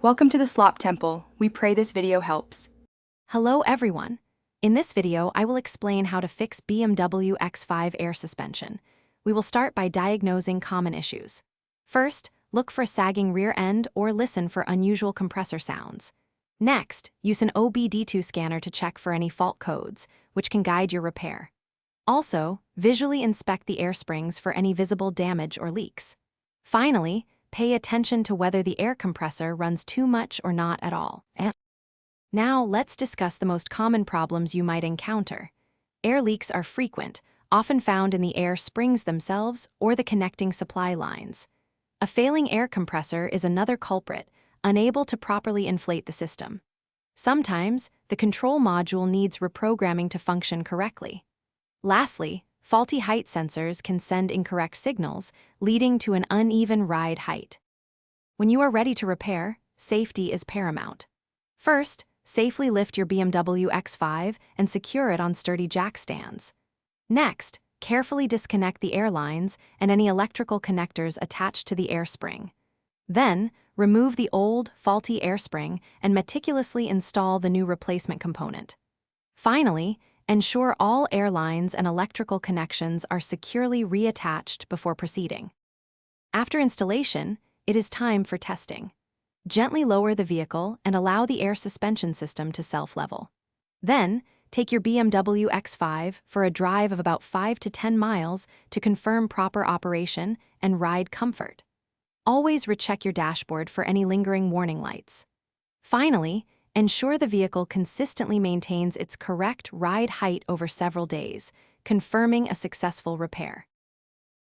Welcome to the Slop Temple. We pray this video helps. Hello everyone. In this video, I will explain how to fix BMW X5 air suspension. We will start by diagnosing common issues. First, look for a sagging rear end or listen for unusual compressor sounds. Next, use an OBD2 scanner to check for any fault codes, which can guide your repair. Also, visually inspect the air springs for any visible damage or leaks. Finally, pay attention to whether the air compressor runs too much or not at all. Now, let's discuss the most common problems you might encounter. Air leaks are frequent, often found in the air springs themselves or the connecting supply lines. A failing air compressor is another culprit, unable to properly inflate the system. Sometimes, the control module needs reprogramming to function correctly. Lastly, faulty height sensors can send incorrect signals, leading to an uneven ride height. When you are ready to repair, safety is paramount. First, safely lift your BMW X5 and secure it on sturdy jack stands. Next, carefully disconnect the air lines and any electrical connectors attached to the air spring. Then, remove the old, faulty air spring and meticulously install the new replacement component. Finally, ensure all air lines and electrical connections are securely reattached before proceeding. After installation, it is time for testing. Gently lower the vehicle and allow the air suspension system to self-level. Then, take your BMW X5 for a drive of about 5 to 10 miles to confirm proper operation and ride comfort. Always recheck your dashboard for any lingering warning lights. Finally, ensure the vehicle consistently maintains its correct ride height over several days, confirming a successful repair.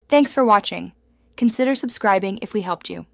Thanks for watching. Consider subscribing if we helped you.